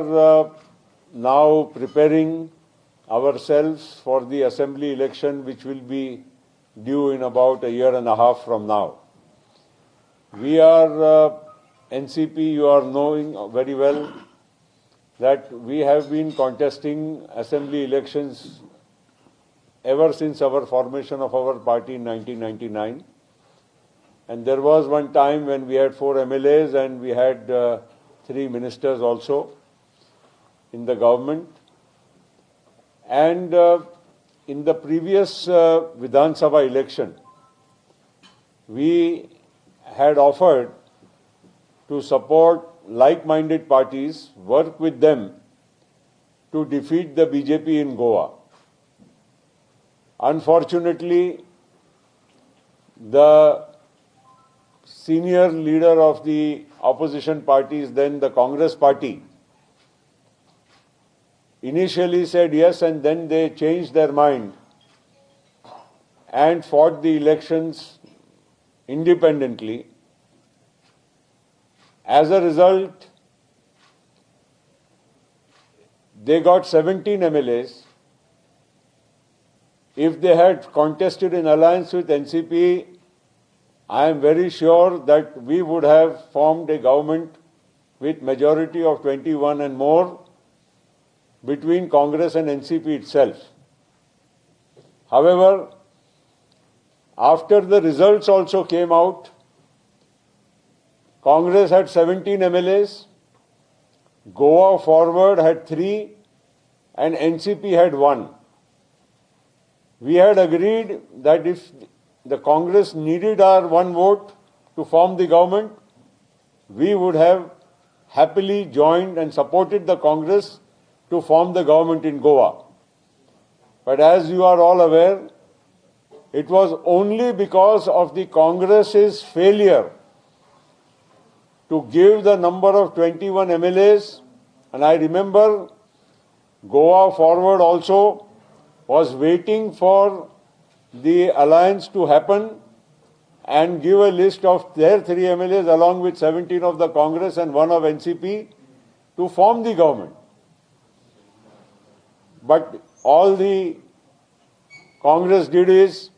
are now preparing ourselves for the assembly election, which will be due in about a year and a half from now. We are NCP, you are knowing very well that we have been contesting assembly elections ever since our formation of our party in 1999. And there was one time when we had 4 MLAs and we had 3 ministers also in the government. And in the previous Vidhan Sabha election, we had offered to support like-minded parties, work with them to defeat the BJP in Goa. Unfortunately, the senior leader of the opposition parties, then the Congress party, initially said yes, and then they changed their mind and fought the elections independently. As a result, they got 17 MLAs. If they had contested in alliance with NCP, I am very sure that we would have formed a government with majority of 21 and more between Congress and NCP itself. However, after the results also came out, Congress had 17 MLAs, Goa Forward had 3, and NCP had 1. We had agreed that if the Congress needed our 1 vote to form the government, we would have happily joined and supported the Congress to form the government in Goa. But as you are all aware, it was only because of the Congress's failure to give the number of 21 MLAs, and I remember Goa Forward also was waiting for the alliance to happen and give a list of their 3 MLAs along with 17 of the Congress and 1 of NCP to form the government. But all the Congress did is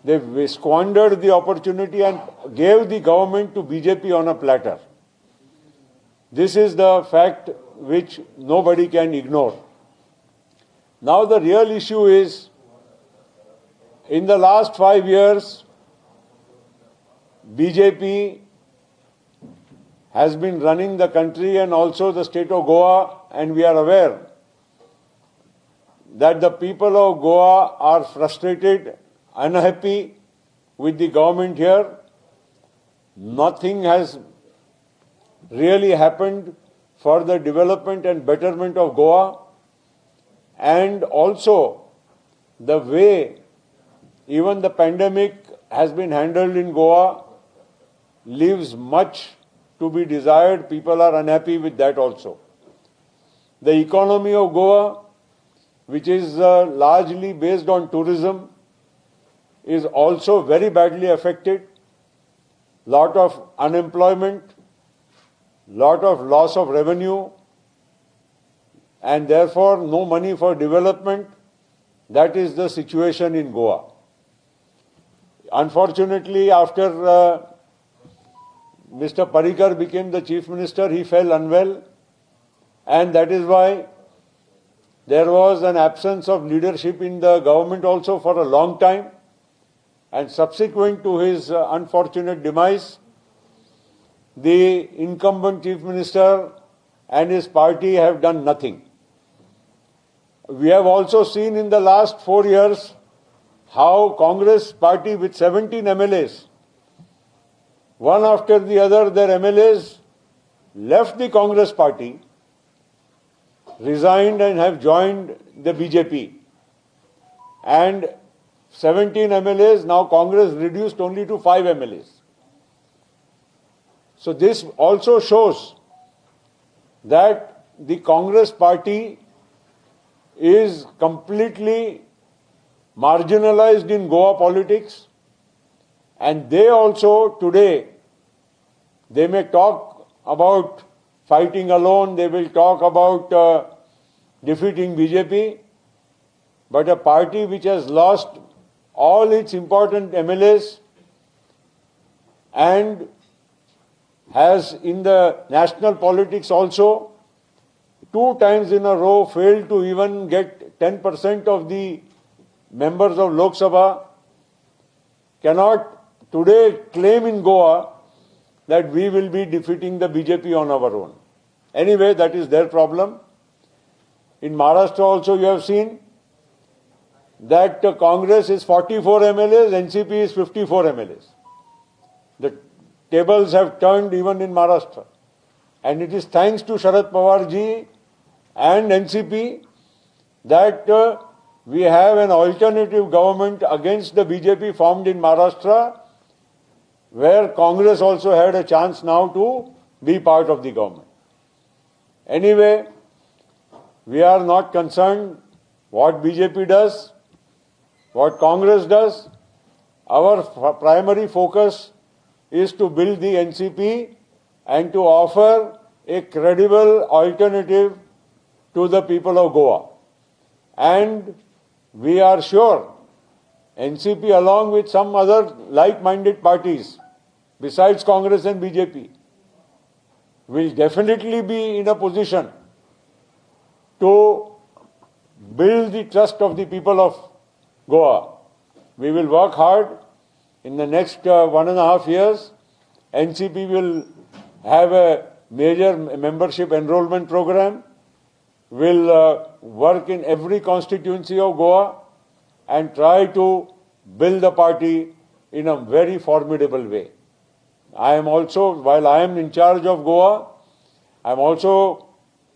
they squandered the opportunity and gave the government to BJP on a platter. This is the fact which nobody can ignore. Now the real issue is, in the last 5 years, BJP has been running the country and also the state of Goa, and we are aware that the people of Goa are frustrated, unhappy with the government here. Nothing has really happened for the development and betterment of Goa, and also the way even the pandemic has been handled in Goa leaves much to be desired. People are unhappy with that also. The economy of Goa, which is largely based on tourism, is also very badly affected. Lot of unemployment, lot of loss of revenue, and therefore no money for development. That is the situation in Goa. Unfortunately, after Mr. Parrikar became the Chief Minister, he fell unwell, and that is why there was an absence of leadership in the government also for a long time. And subsequent to his unfortunate demise, the incumbent Chief Minister and his party have done nothing. We have also seen in the last 4 years how Congress party with 17 MLAs, one after the other, their MLAs left the Congress party, resigned and have joined the BJP. And 17 MLAs, now Congress reduced only to 5 MLAs. So this also shows that the Congress party is completely marginalized in Goa politics, and they also today, they may talk about fighting alone, they will talk about defeating BJP. But a party which has lost all its important MLAs and has in the national politics also 2 times in a row failed to even get 10% of the members of Lok Sabha, cannot today claim in Goa that we will be defeating the BJP on our own. Anyway, that is their problem. In Maharashtra also you have seen that Congress is 44 MLAs, NCP is 54 MLAs. The tables have turned even in Maharashtra. And it is thanks to Sharad Pawar ji and NCP that we have an alternative government against the BJP formed in Maharashtra, where Congress also had a chance now to be part of the government. Anyway, we are not concerned what BJP does, what Congress does. Our primary focus is to build the NCP and to offer a credible alternative to the people of Goa. And we are sure NCP, along with some other like-minded parties besides Congress and BJP, will definitely be in a position to build the trust of the people of Goa. We will work hard. In the next 1.5 years, NCP will have a major membership enrollment program, will work in every constituency of Goa and try to build the party in a very formidable way. I am also, while I am in charge of Goa, I am also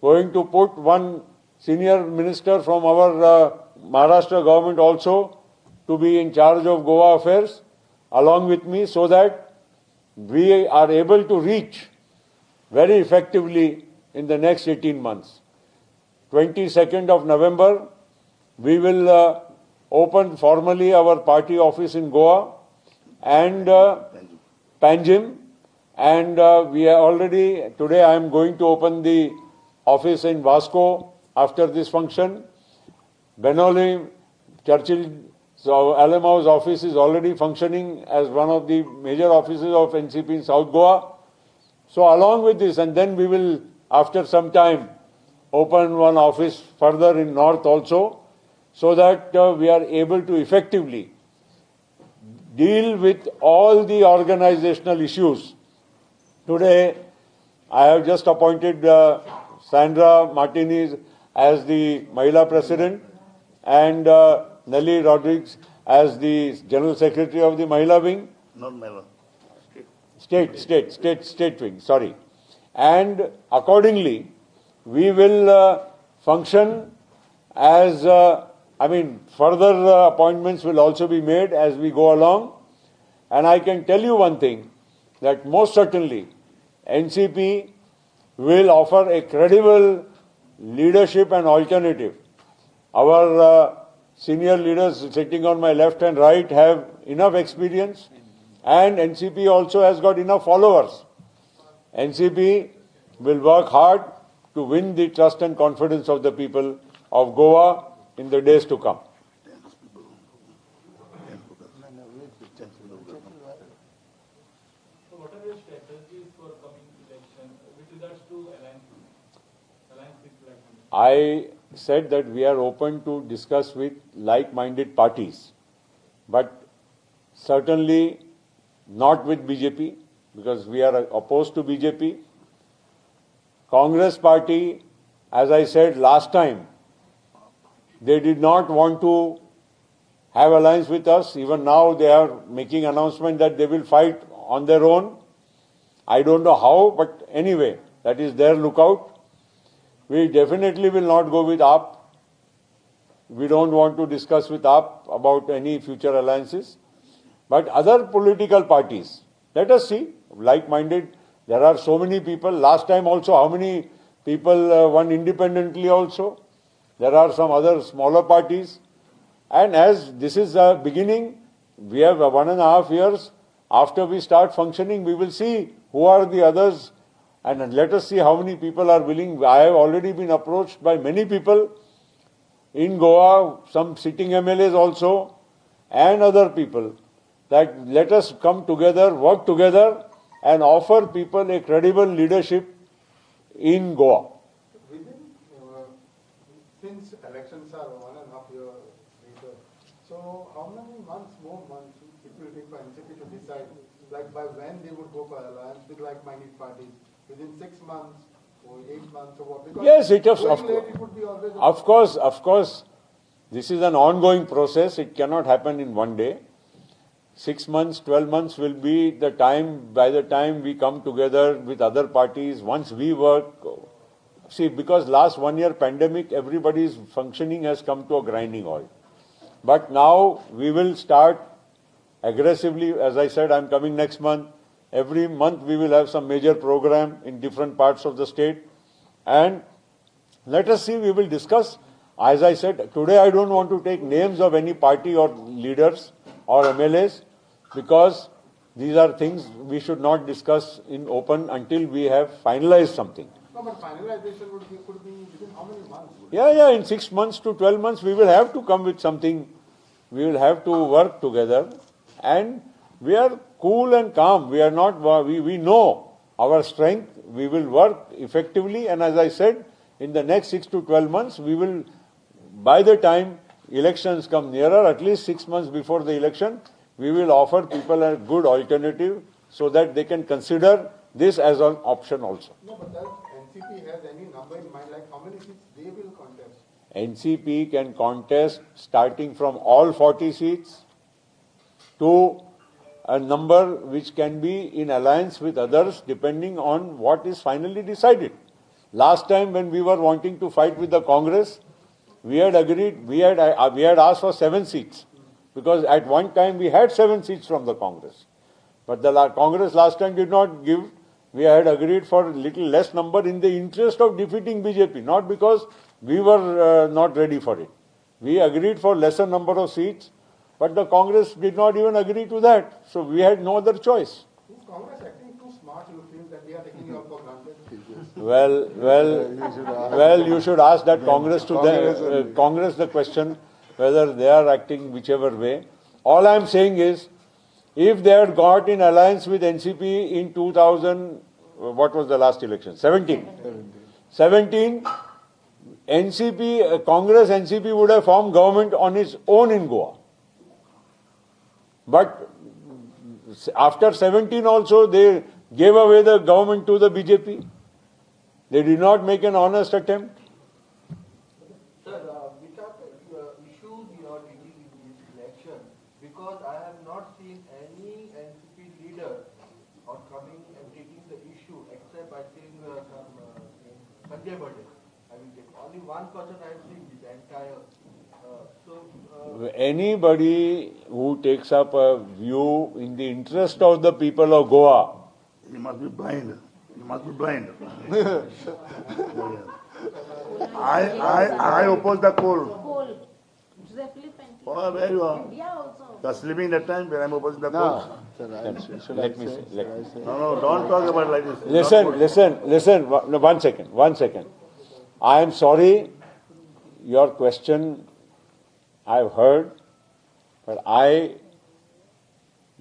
going to put one senior minister from our Maharashtra government also to be in charge of Goa affairs along with me, so that we are able to reach very effectively in the next 18 months. 22nd of November, we will open formally our party office in Goa and Panjim, and we are already, today I am going to open the office in Vasco after this function. Benoli, Churchill, so Alama's office is already functioning as one of the major offices of NCP in South Goa. So along with this, and then we will, after some time, open one office further in North also, so that we are able to effectively deal with all the organizational issues. Today, I have just appointed Sandra Martinez as the Mahila President and Nelly Rodriguez as the General Secretary of the Mahila Wing. Not Mahila. State Wing, sorry. And accordingly, we will function as, further appointments will also be made as we go along. And I can tell you one thing, that most certainly NCP will offer a credible leadership and alternative. Our senior leaders sitting on my left and right have enough experience, and NCP also has got enough followers. NCP will work hard to win the trust and confidence of the people of Goa in the days to come. So what are your strategies for coming election with regards to alliance with like-minded? I said that we are open to discuss with like-minded parties, but certainly not with BJP, because we are opposed to BJP. Congress party, as I said last time, they did not want to have alliance with us. Even now they are making announcement that they will fight on their own. I don't know how, but anyway, that is their lookout. We definitely will not go with AAP. We don't want to discuss with AAP about any future alliances. But other political parties, let us see, like-minded, there are so many people. Last time also, how many people won independently also? There are some other smaller parties. And as this is a beginning, we have 1.5 years. After we start functioning, we will see who are the others and let us see how many people are willing. I have already been approached by many people in Goa, some sitting MLAs also, and other people, that let us come together, work together, and offer people a credible leadership in Goa. Within, since elections are 1.5 years later, so how many more months it will take for NCP to decide, like by when they would go for alliance with like-minded parties? Within 6 months or 8 months or what? Because yes, it is, it would be always of course, this is an ongoing process. It cannot happen in one day. 6 months, 12 months will be the time, by the time we come together with other parties, once we work. See, because last 1 year pandemic, everybody's functioning has come to a grinding halt. But now we will start aggressively. As I said, I'm coming next month. Every month we will have some major program in different parts of the state. And let us see, we will discuss. As I said, today I don't want to take names of any party or leaders or MLAs, because these are things we should not discuss in open until we have finalized something. No, but finalization could be within how many months? Yeah, in 6 months to 12 months we will have to come with something. We will have to work together, and we are cool and calm. We are not. We know our strength. We will work effectively, and as I said, in the next 6 to 12 months, we will. By the time elections come nearer, at least 6 months before the election, we will offer people a good alternative so that they can consider this as an option also. No, but does NCP has any number in mind, like how many seats they will contest? NCP can contest starting from all 40 seats to a number which can be in alliance with others depending on what is finally decided. Last time when we were wanting to fight with the Congress, we had agreed, we had asked for 7 seats, because at one time we had 7 seats from the Congress. But the Congress last time did not give. We had agreed for a little less number in the interest of defeating BJP, not because we were not ready for it. We agreed for lesser number of seats, but the Congress did not even agree to that. So we had no other choice. Is Congress acting too smart, you feel, that they are taking you up for granted? Well, you should ask that Congress the question whether they are acting whichever way. All I am saying is, if they had got in alliance with NCP in 2000, what was the last election? 17. Congress NCP would have formed government on its own in Goa. But after 17 also, they gave away the government to the BJP. They did not make an honest attempt. Sir, which are the issues you are dealing in this election? Because I have not seen any NCP leader or coming and taking the issue, except I think Sanjay Bade. I will take only one person I have seen this entire. Anybody who takes up a view in the interest of the people of Goa, you must be blind. You must be blind. I oppose the coal. Oh, where you are? You are sleeping that time when I am opposing the coal? let me say. No, don't talk about like this. Listen. No, 1 second. I am sorry, your question I have heard, but I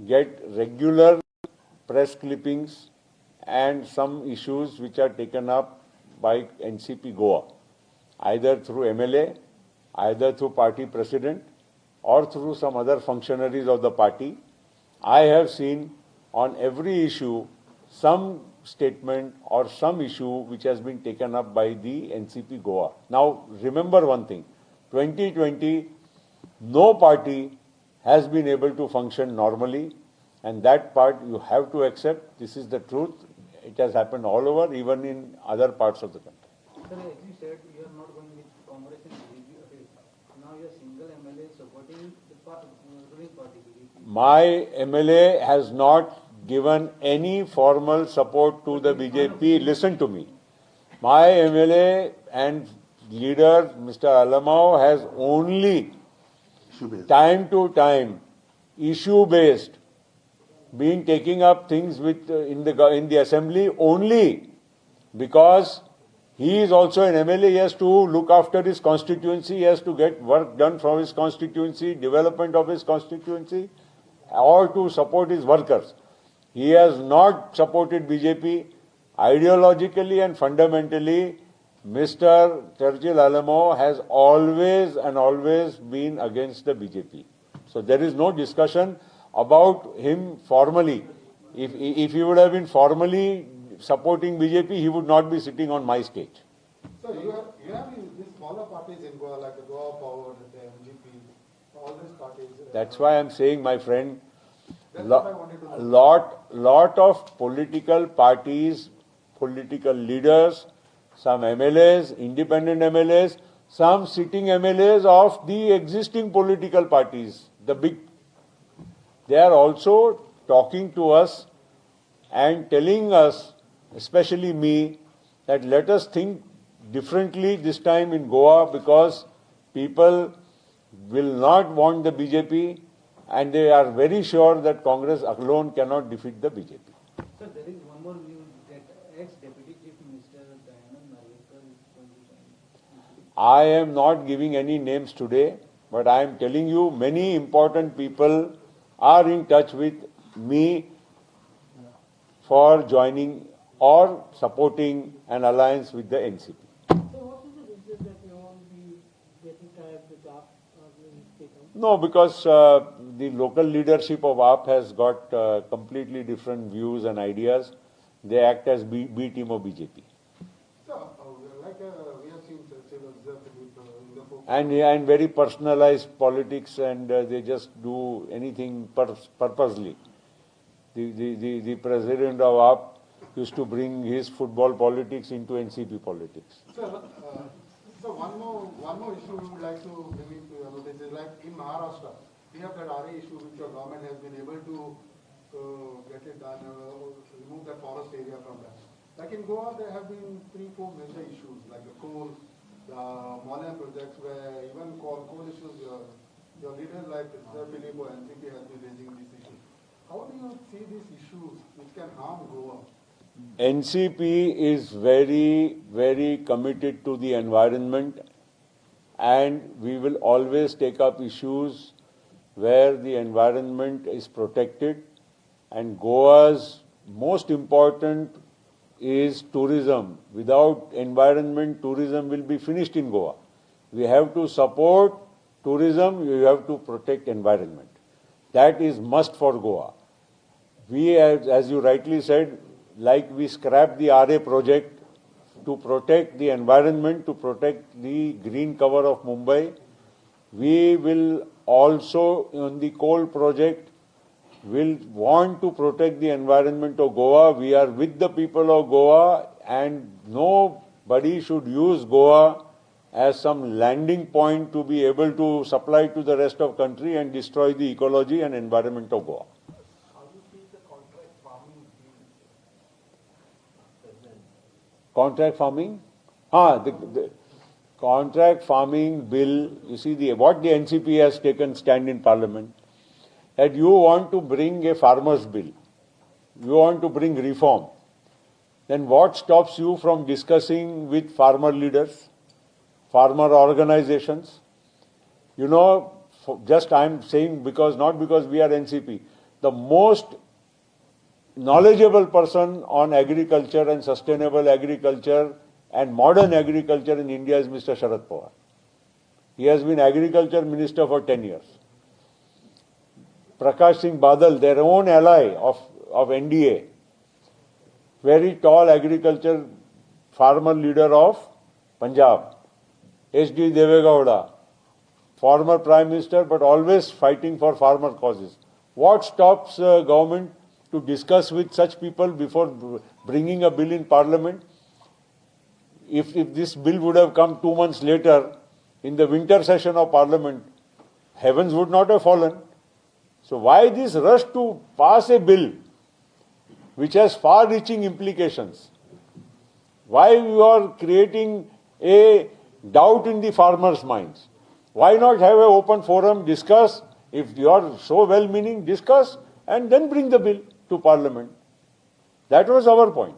get regular press clippings and some issues which are taken up by NCP Goa, either through MLA, either through party president, or through some other functionaries of the party. I have seen on every issue some statement or some issue which has been taken up by the NCP Goa. Now, remember one thing, 2020, no party has been able to function normally, and that part you have to accept. This is the truth. It has happened all over, even in other parts of the country. Sir, as you said, you are not going with Congress and BJP. Now you are single MLA supporting the ruling party. My MLA has not given any formal support to the BJP. Listen to me. My MLA and leader, Mr. Alamao, has only time to time, issue-based, been taking up things with in the assembly only because he is also an MLA. He has to look after his constituency. He has to get work done from his constituency, development of his constituency, or to support his workers. He has not supported BJP ideologically and fundamentally. Mr. Churchill Alamo has always and always been against the BJP. So there is no discussion about him formally. If he would have been formally supporting BJP, he would not be sitting on my stage. So you have these smaller parties in Goa, like the Goa Forward, the NCP, all these parties. That's why I'm saying, my friend, That's what I wanted to know. lot of political parties, political leaders, some MLAs, independent MLAs, some sitting MLAs of the existing political parties, they are also talking to us and telling us, especially me, that let us think differently this time in Goa, because people will not want the BJP and they are very sure that Congress alone cannot defeat the BJP. Sir, there is one more news that ex-Deputy Chief Minister Dayanand Narvekar is going to join. I am not giving any names today, but I am telling you many important people are in touch with me for joining or supporting an alliance with the NCP. So what is the reason that you won't be getting tied with AAP being taken? No, because the local leadership of AAP has got completely different views and ideas. They act as B team of BJP. So, we have seen Churchill observe in the book. And very personalized politics, and they just do anything purposely. The president of AAP used to bring his football politics into NCP politics. So one more issue we would like to bring into your notice is, like in Maharashtra, we have that RA issue which your government has been able to get it done, remove that forest area from that. Like in Goa, there have been 3-4 major issues, like the coal, the Molan projects, where even coal issues, your leaders like Sir Philip or NCP has been raising these issues. How do you see these issues which can harm Goa? NCP is very, very committed to the environment, and we will always take up issues where the environment is protected. And Goa's most important is tourism. Without environment, tourism will be finished in Goa. We have to support tourism, you have to protect environment. That is must for Goa. We, as you rightly said, like we scrapped the RA project to protect the environment, to protect the green cover of Mumbai, we will also, on the coal project, will want to protect the environment of Goa. We are with the people of Goa, and nobody should use Goa as some landing point to be able to supply to the rest of country and destroy the ecology and environment of Goa. How do you see the contract farming bill? Contract farming? The contract farming bill, you see what the NCP has taken stand in Parliament, that you want to bring a farmer's bill, you want to bring reform, then what stops you from discussing with farmer leaders, farmer organizations? You know, just I'm saying not because we are NCP, the most knowledgeable person on agriculture and sustainable agriculture and modern agriculture in India is Mr. Sharad Pawar. He has been agriculture minister for 10 years. Prakash Singh Badal, their own ally of NDA, very tall agriculture farmer leader of Punjab. H.D. Devegowda, former Prime Minister, but always fighting for farmer causes. What stops government to discuss with such people before bringing a bill in Parliament? If this bill would have come 2 months later, in the winter session of Parliament, heavens would not have fallen. So why this rush to pass a bill which has far-reaching implications? Why you are creating a doubt in the farmers' minds? Why not have an open forum, discuss? If you are so well-meaning, discuss and then bring the bill to Parliament. That was our point.